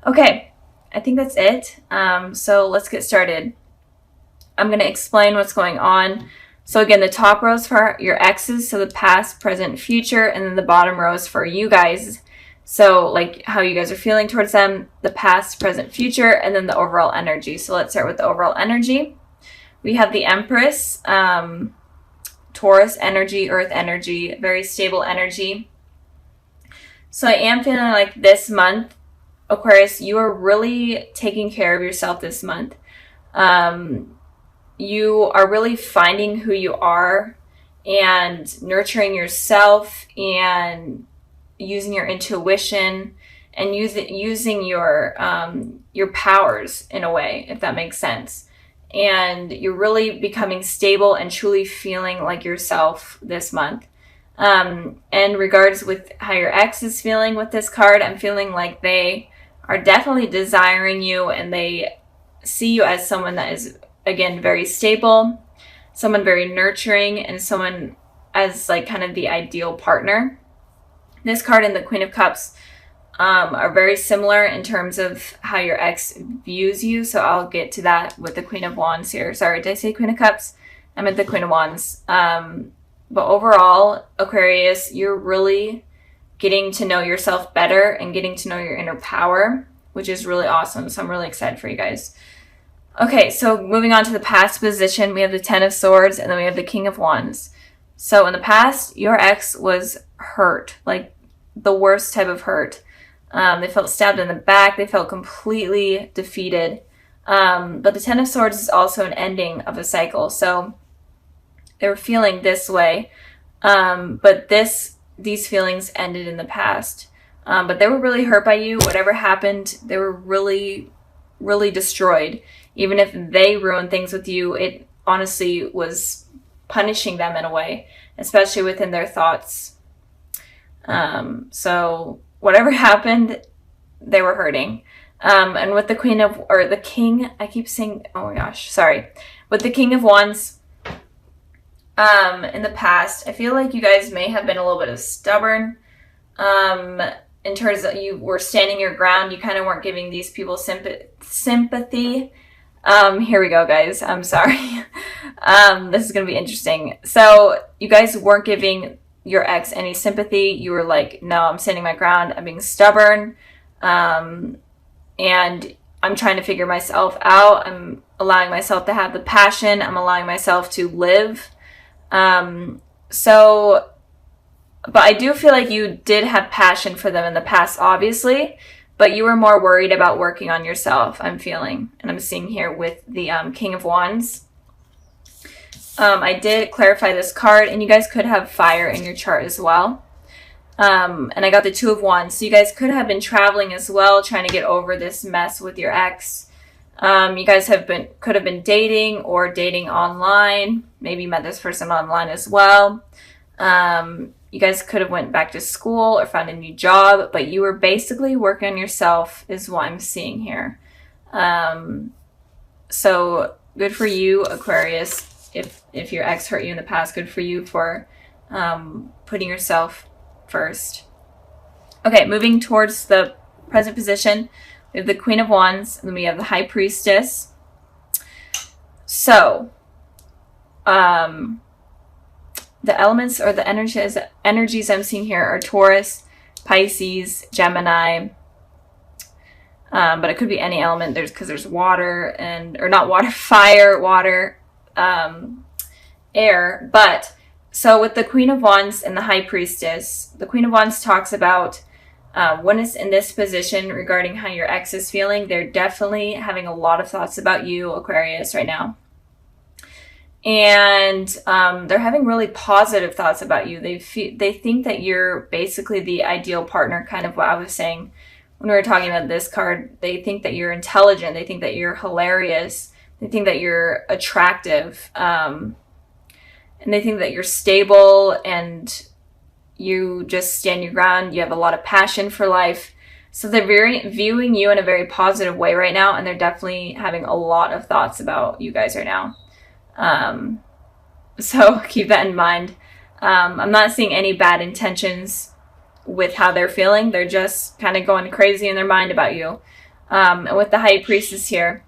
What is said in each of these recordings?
Okay, I think that's it. So let's get started. I'm going to explain what's going on. So again, the top row is for your exes, so the past, present, future, and then the bottom row is for you guys. So like how you guys are feeling towards them, the past, present, future, and then the overall energy. So let's start with the overall energy. We have the Empress, Taurus energy, Earth energy, very stable energy. So I am feeling like this month, Aquarius, you are really taking care of yourself this month. You are really finding who you are and nurturing yourself and using your intuition and using your powers in a way, if that makes sense. And you're really becoming stable and truly feeling like yourself this month. And regards with how your ex is feeling with this card, I'm feeling like they are definitely desiring you and they see you as someone that is, again, very stable, someone very nurturing, and someone as like kind of the ideal partner. This card and the Queen of Cups are very similar in terms of how your ex views you. So I'll get to that with the Queen of Wands here. Sorry, did I say Queen of Cups? I meant the Queen of Wands. But overall, Aquarius, you're really getting to know yourself better and getting to know your inner power, which is really awesome. So I'm really excited for you guys. Okay, so moving on to the past position, we have the Ten of Swords and then we have the King of Wands. So in the past, your ex was hurt, like the worst type of hurt. They felt stabbed in the back. They felt completely defeated. But the Ten of Swords is also an ending of a cycle. So they were feeling this way. But these feelings ended in the past. But they were really hurt by you. Whatever happened, they were really, really destroyed. Even if they ruined things with you, it honestly was punishing them in a way, especially within their thoughts. So whatever happened, they were hurting. And with the the King, I keep saying, oh my gosh, sorry. With the King of Wands, in the past, I feel like you guys may have been a little bit of stubborn. In terms of you were standing your ground, you kind of weren't giving these people sympathy. Here we go, guys. I'm sorry. This is going to be interesting. So you guys weren't giving your ex any sympathy. You were like, no, I'm standing my ground. I'm being stubborn. And I'm trying to figure myself out. I'm allowing myself to have the passion. I'm allowing myself to live. But I do feel like you did have passion for them in the past, obviously, but you were more worried about working on yourself, I'm feeling. And I'm seeing here with the King of Wands. I did clarify this card, and you guys could have fire in your chart as well. And I got the Two of Wands. So you guys could have been traveling as well, trying to get over this mess with your ex. You guys could have been dating or dating online. Maybe met this person online as well. You guys could have went back to school or found a new job, but you were basically working on yourself is what I'm seeing here. So good for you, Aquarius. If your ex hurt you in the past, good for you for putting yourself first. Okay, moving towards the present position, we have the Queen of Wands, and then we have the High Priestess. So, the elements or the energies I'm seeing here are Taurus, Pisces, Gemini. But it could be any element. Because there's water or not water, fire, water, air. But so with the Queen of Wands and the High Priestess, the Queen of Wands talks about when it's in this position regarding how your ex is feeling. They're definitely having a lot of thoughts about you, Aquarius, right now. And they're having really positive thoughts about you. They think that you're basically the ideal partner, kind of what I was saying when we were talking about this card. They think that you're intelligent. They think that you're hilarious. They think that you're attractive. And they think that you're stable and you just stand your ground. You have a lot of passion for life. So they're viewing you in a very positive way right now. And they're definitely having a lot of thoughts about you guys right now. So keep that in mind. I'm not seeing any bad intentions with how they're feeling. They're just kind of going crazy in their mind about you. And with the High Priestess here,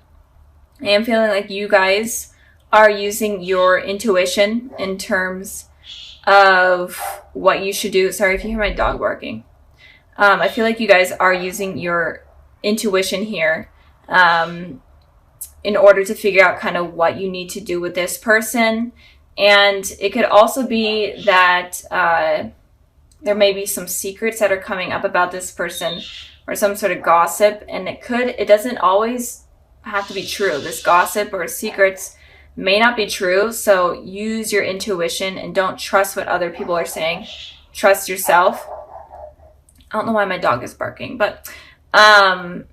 I am feeling like you guys are using your intuition in terms of what you should do. Sorry if you hear my dog barking. I feel like you guys are using your intuition here in order to figure out kind of what you need to do with this person. And it could also be that there may be some secrets that are coming up about this person, or some sort of gossip, and it doesn't always have to be true. This gossip or secrets may not be true, so use your intuition and don't trust what other people are saying. Trust yourself. I don't know why my dog is barking, but and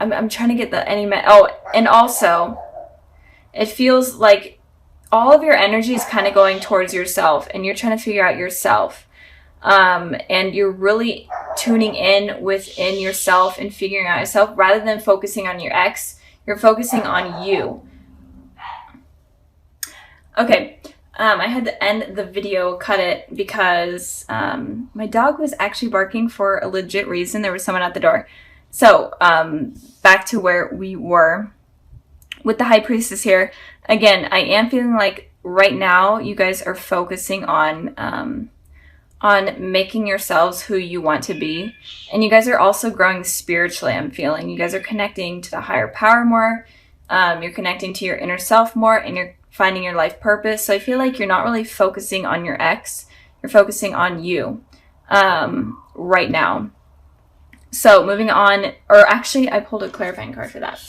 I'm trying to get the and also it feels like all of your energy is kind of going towards yourself, and you're trying to figure out yourself. And you're really tuning in within yourself and figuring out yourself rather than focusing on your ex. You're focusing on you. Okay, I had to end the video, cut it, because my dog was actually barking for a legit reason. There was someone at the door. So back to where we were with the High Priestess here. Again, I am feeling like right now you guys are focusing on making yourselves who you want to be. And you guys are also growing spiritually, I'm feeling. You guys are connecting to the higher power more. You're connecting to your inner self more, and you're finding your life purpose. So I feel like you're not really focusing on your ex. You're focusing on you right now. So moving on, or actually I pulled a clarifying card for that.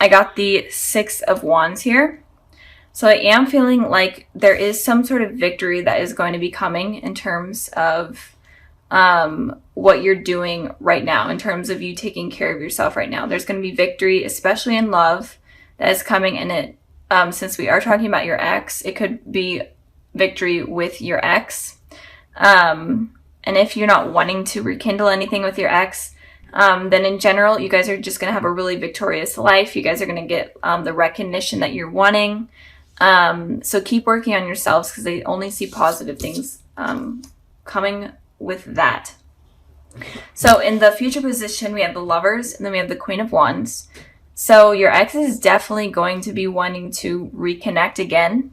I got the Six of Wands here. So I am feeling like there is some sort of victory that is going to be coming in terms of what you're doing right now, in terms of you taking care of yourself right now. There's going to be victory, especially in love, that is coming. And it, since we are talking about your ex, it could be victory with your ex. And if you're not wanting to rekindle anything with your ex, then in general, you guys are just going to have a really victorious life. You guys are going to get the recognition that you're wanting. So keep working on yourselves, because they only see positive things coming with that. So in the future position, we have the Lovers, and then we have the Queen of Wands. So your ex is definitely going to be wanting to reconnect again.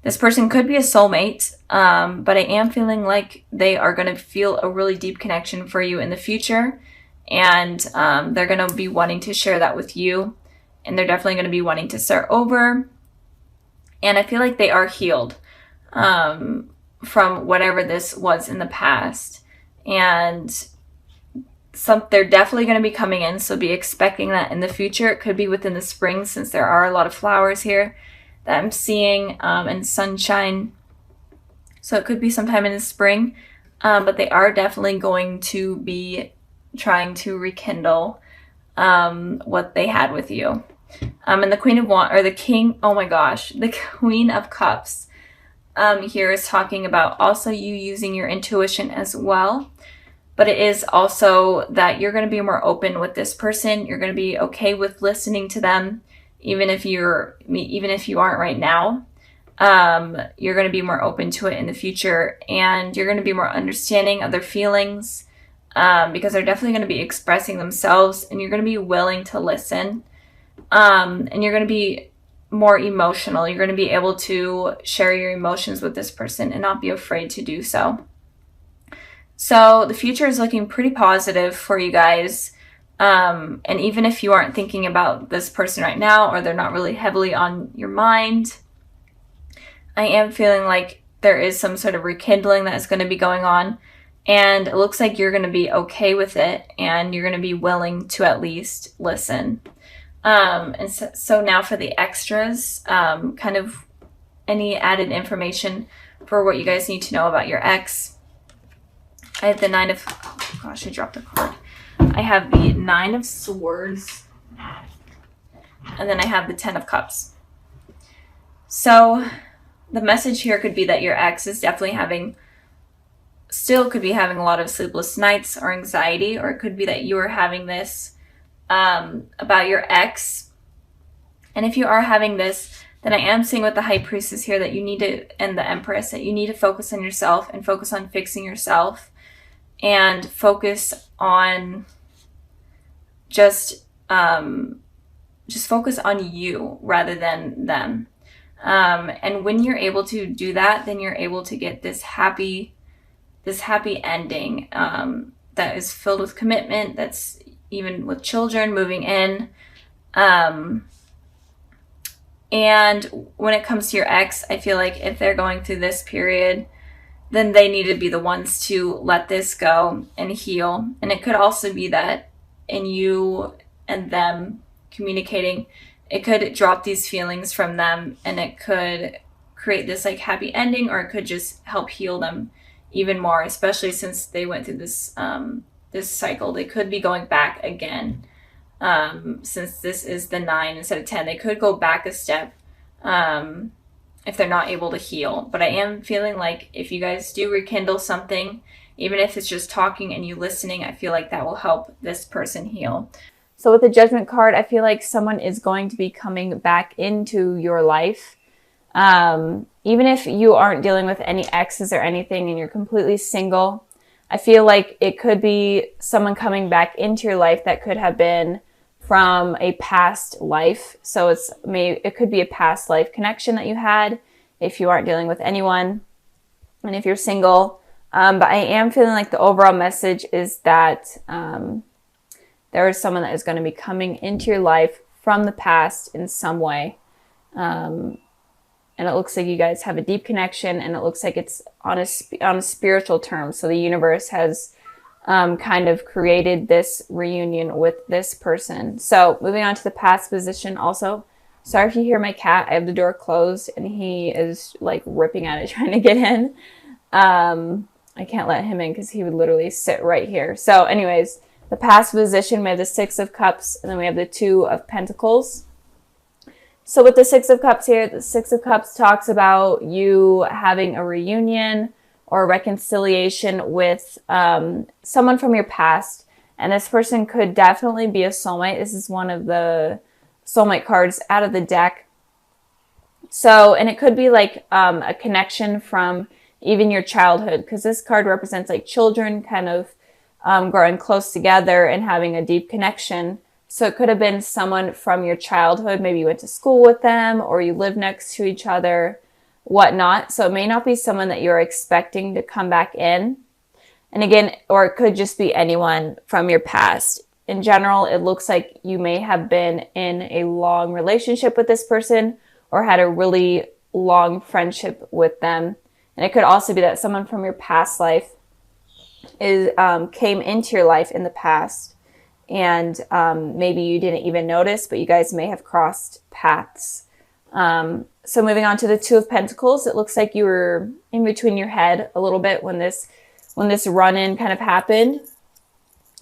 This person could be a soulmate, but I am feeling like they are going to feel a really deep connection for you in the future. And they're going to be wanting to share that with you. And they're definitely going to be wanting to start over. And I feel like they are healed from whatever this was in the past. And they're definitely going to be coming in. So be expecting that in the future. It could be within the spring, since there are a lot of flowers here that I'm seeing, and sunshine. So it could be sometime in the spring. But they are definitely going to be trying to rekindle what they had with you. And the Queen of Wands, or the King, oh my gosh, the Queen of Cups here is talking about also you using your intuition as well. But it is also that you're going to be more open with this person. You're going to be okay with listening to them, even if you aren't right now. You're going to be more open to it in the future, and you're going to be more understanding of their feelings, because they're definitely going to be expressing themselves, and you're going to be willing to listen. And you're going to be more emotional. You're going to be able to share your emotions with this person and not be afraid to do so. So the future is looking pretty positive for you guys. And even if you aren't thinking about this person right now, or they're not really heavily on your mind, I am feeling like there is some sort of rekindling that is going to be going on. And it looks like you're going to be okay with it, and you're going to be willing to at least listen. And so now for the extras, kind of any added information for what you guys need to know about your ex. I have the Nine of, oh gosh, I dropped the card. I have the Nine of Swords, and then I have the Ten of Cups. So the message here could be that your ex is definitely still could be having a lot of sleepless nights or anxiety, or it could be that you are having this about your ex. And if you are having this, then I am seeing with the High Priestess here that you need to, and the Empress, that you need to focus on yourself and focus on fixing yourself and focus on just focus on you rather than them. And when you're able to do that, then you're able to get this happy ending that is filled with commitment, that's even with children moving in. And when it comes to your ex, I feel like if they're going through this period, then they need to be the ones to let this go and heal. And it could also be that in you and them communicating, it could drop these feelings from them, and it could create this like happy ending, or it could just help heal them even more, especially since they went through this this cycle. They could be going back again. Since this is the 9 instead of 10, they could go back a step if they're not able to heal. But I am feeling like if you guys do rekindle something, even if it's just talking and you listening, I feel like that will help this person heal. So with the Judgment card, I feel like someone is going to be coming back into your life. Even if you aren't dealing with any exes or anything and you're completely single, I feel like it could be someone coming back into your life that could have been from a past life. So it could be a past life connection that you had if you aren't dealing with anyone and if you're single. But I am feeling like the overall message is that there is someone that is going to be coming into your life from the past in some way. And it looks like you guys have a deep connection, and it looks like it's on a spiritual term. So the universe has kind of created this reunion with this person. So moving on to the past position also. Sorry if you hear my cat. I have the door closed and he is like ripping at it trying to get in. I can't let him in because he would literally sit right here. So anyways, the past position, we have the 6 of Cups, and then we have the 2 of Pentacles. So with the 6 of Cups here, the 6 of Cups talks about you having a reunion or reconciliation with someone from your past. And this person could definitely be a soulmate. This is one of the soulmate cards out of the deck. So, and it could be like a connection from even your childhood, because this card represents like children kind of growing close together and having a deep connection. So it could have been someone from your childhood. Maybe you went to school with them or you live next to each other, whatnot. So it may not be someone that you're expecting to come back in. And again, or it could just be anyone from your past. In general, it looks like you may have been in a long relationship with this person or had a really long friendship with them. And it could also be that someone from your past life came into your life in the past, and maybe you didn't even notice, but you guys may have crossed paths. So moving on to the 2 of Pentacles, it looks like you were in between your head a little bit when this run-in kind of happened.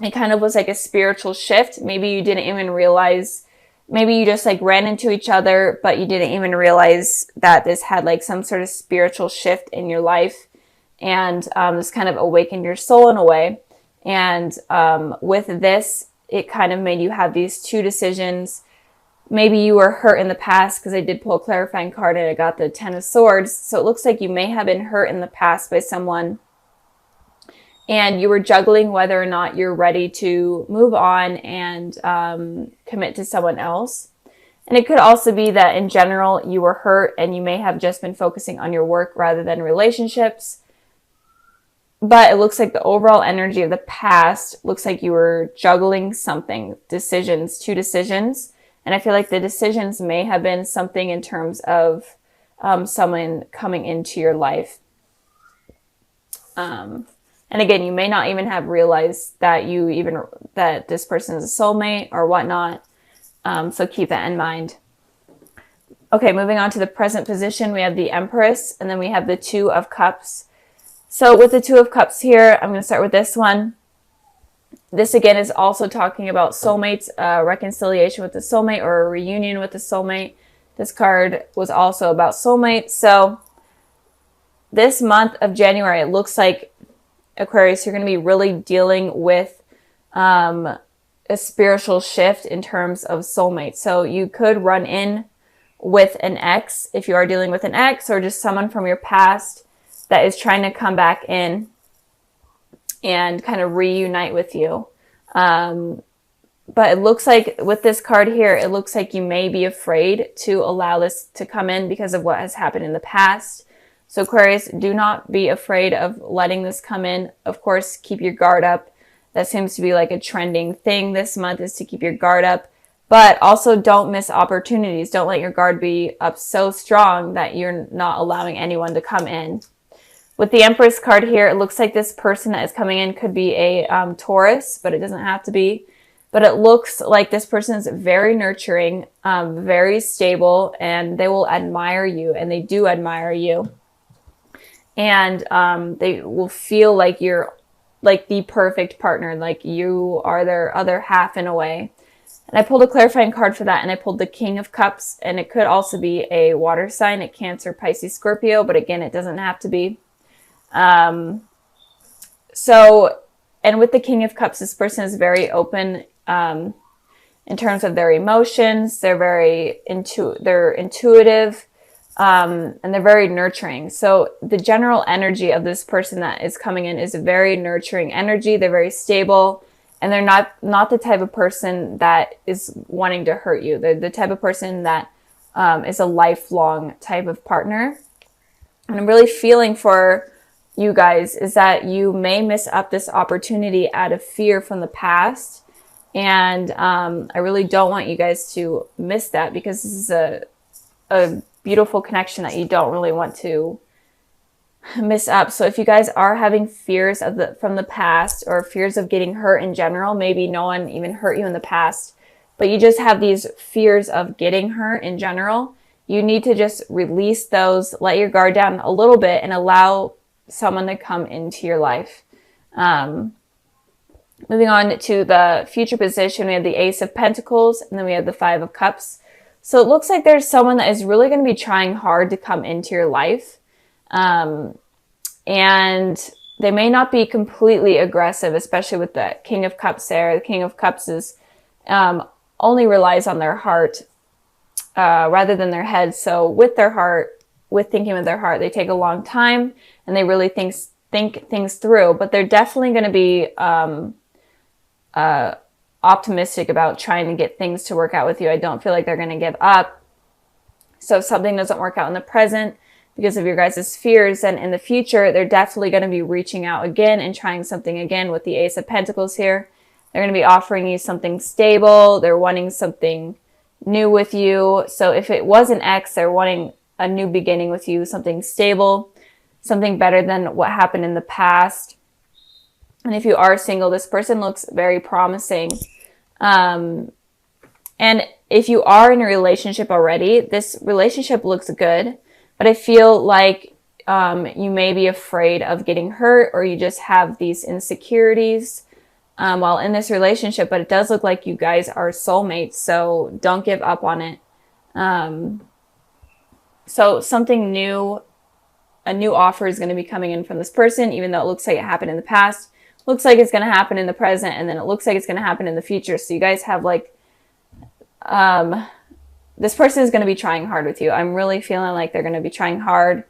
It kind of was like a spiritual shift. Maybe you didn't even realize, maybe you just like ran into each other, but you didn't even realize that this had like some sort of spiritual shift in your life. And this kind of awakened your soul in a way. And with this, it kind of made you have these 2 decisions. Maybe you were hurt in the past, because I did pull a clarifying card and I got the 10 of Swords. So it looks like you may have been hurt in the past by someone. And you were juggling whether or not you're ready to move on and commit to someone else. And it could also be that in general, you were hurt and you may have just been focusing on your work rather than relationships. But it looks like the overall energy of the past looks like you were juggling something, 2 decisions. And I feel like the decisions may have been something in terms of someone coming into your life. And again, you may not even have realized that that this person is a soulmate or whatnot. So keep that in mind. Okay, moving on to the present position, we have the Empress, and then we have the 2 of Cups. So with the 2 of Cups here, I'm going to start with this one. This again is also talking about soulmates, reconciliation with the soulmate or a reunion with the soulmate. This card was also about soulmates. So this month of January, it looks like, Aquarius, you're going to be really dealing with a spiritual shift in terms of soulmates. So you could run in with an ex, if you are dealing with an ex or just someone from your past that is trying to come back in and kind of reunite with you. But it looks like with this card here, it looks like you may be afraid to allow this to come in because of what has happened in the past. So Aquarius, do not be afraid of letting this come in. Of course, keep your guard up. That seems to be like a trending thing this month, is to keep your guard up. But also don't miss opportunities. Don't let your guard be up so strong that you're not allowing anyone to come in. With the Empress card here, it looks like this person that is coming in could be a Taurus, but it doesn't have to be. But it looks like this person is very nurturing, very stable, and they will admire you, and they do admire you. And they will feel like you're like the perfect partner, like you are their other half in a way. And I pulled a clarifying card for that, and I pulled the King of Cups, and it could also be a water sign, a Cancer, Pisces, Scorpio, but again, it doesn't have to be. And with the King of Cups, this person is very open in terms of their emotions. They're very they're intuitive, and they're very nurturing. So the general energy of this person that is coming in is a very nurturing energy. They're very stable, and they're not the type of person that is wanting to hurt you. They're the type of person that is a lifelong type of partner. And I'm really feeling for you guys is that you may miss up this opportunity out of fear from the past. And I really don't want you guys to miss that, because this is a beautiful connection that you don't really want to miss up. So if you guys are having fears from the past, or fears of getting hurt in general, maybe no one even hurt you in the past, but you just have these fears of getting hurt in general, you need to just release those, let your guard down a little bit, and allow someone to come into your life. Moving on to the future position, we have the Ace of Pentacles, and then we have the Five of Cups. So it looks like there's someone that is really going to be trying hard to come into your life. And they may not be completely aggressive, especially with the King of Cups there. The King of Cups is only relies on their heart rather than their head. So with their heart, with thinking with their heart, they take a long time, and they really think things through. But they're definitely going to be optimistic about trying to get things to work out with you. I don't feel like they're going to give up. So if something doesn't work out in the present because of your guys' fears, then in the future, they're definitely going to be reaching out again and trying something again with the Ace of Pentacles here. They're going to be offering you something stable. They're wanting something new with you. So if it was an ex, they're wanting a new beginning with you, something stable, something better than what happened in the past. And if you are single, this person looks very promising. And if you are in a relationship already, this relationship looks good, but I feel like you may be afraid of getting hurt, or you just have these insecurities while in this relationship, but it does look like you guys are soulmates, so don't give up on it. So something new, a new offer is going to be coming in from this person, even though it looks like it happened in the past. Looks like it's going to happen in the present, and then it looks like it's going to happen in the future. So you guys have like, this person is going to be trying hard with you. I'm really feeling like they're going to be trying hard,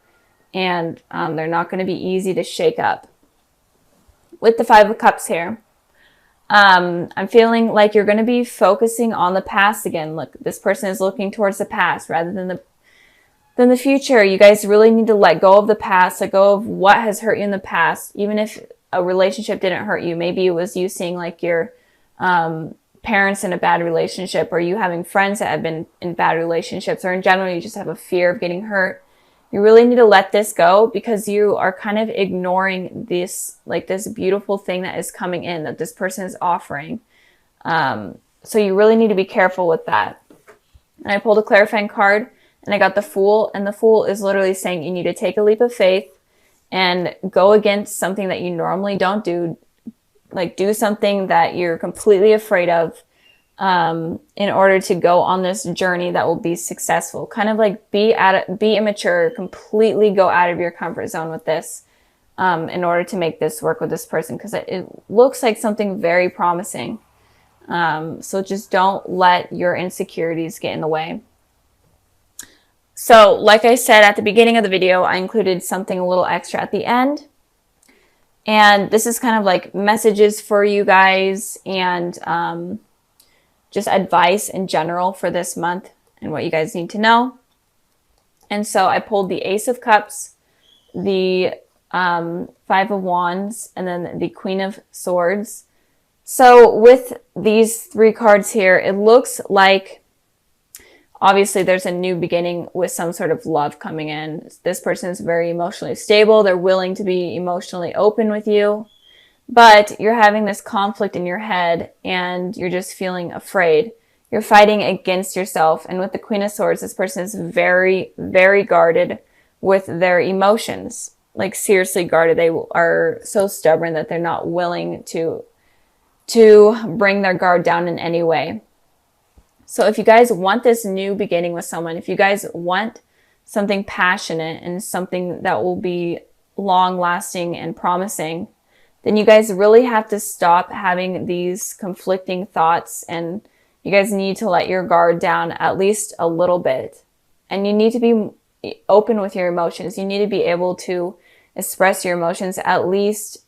and they're not going to be easy to shake up. With the Five of Cups here, I'm feeling like you're going to be focusing on the past again. Look, this person is looking towards the past rather than the future. You guys really need to let go of the past, let go of what has hurt you in the past. Even if a relationship didn't hurt you, maybe it was you seeing like your parents in a bad relationship, or you having friends that have been in bad relationships, or in general you just have a fear of getting hurt. You really need to let this go, because you are kind of ignoring this, like this beautiful thing that is coming in, that this person is offering. So you really need to be careful with that. And I pulled a clarifying card, and I got the Fool, and the Fool is literally saying you need to take a leap of faith and go against something that you normally don't do. Like do something that you're completely afraid of in order to go on this journey that will be successful. Kind of like be immature, completely go out of your comfort zone with this in order to make this work with this person, because it looks like something very promising. So just don't let your insecurities get in the way. So like I said at the beginning of the video, I included something a little extra at the end. And this is kind of like messages for you guys and just advice in general for this month and what you guys need to know. And so I pulled the Ace of Cups, the Five of Wands, and then the Queen of Swords. So with these 3 cards here, it looks like obviously there's a new beginning with some sort of love coming in. This person is very emotionally stable. They're willing to be emotionally open with you, but you're having this conflict in your head and you're just feeling afraid. You're fighting against yourself. And with the Queen of Swords, this person is very, very guarded with their emotions. Like seriously guarded. They are so stubborn that they're not willing to bring their guard down in any way. So if you guys want this new beginning with someone, if you guys want something passionate and something that will be long lasting and promising, then you guys really have to stop having these conflicting thoughts, and you guys need to let your guard down at least a little bit. And you need to be open with your emotions. You need to be able to express your emotions at least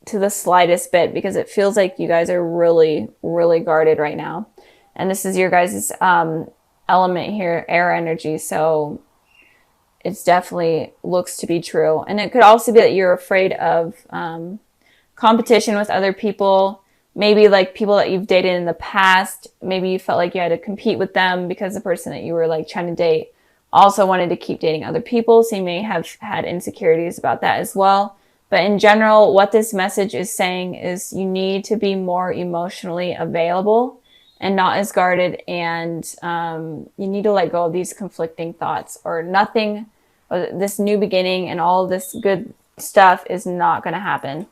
to the slightest bit, because it feels like you guys are really, really guarded right now. And this is your guys' element here, air energy. So it's definitely looks to be true. And it could also be that you're afraid of competition with other people. Maybe like people that you've dated in the past. Maybe you felt like you had to compete with them because the person that you were like trying to date also wanted to keep dating other people. So you may have had insecurities about that as well. But in general, what this message is saying is you need to be more emotionally available and not as guarded, and you need to let go of these conflicting thoughts, or nothing, or this new beginning and all of this good stuff is not going to happen.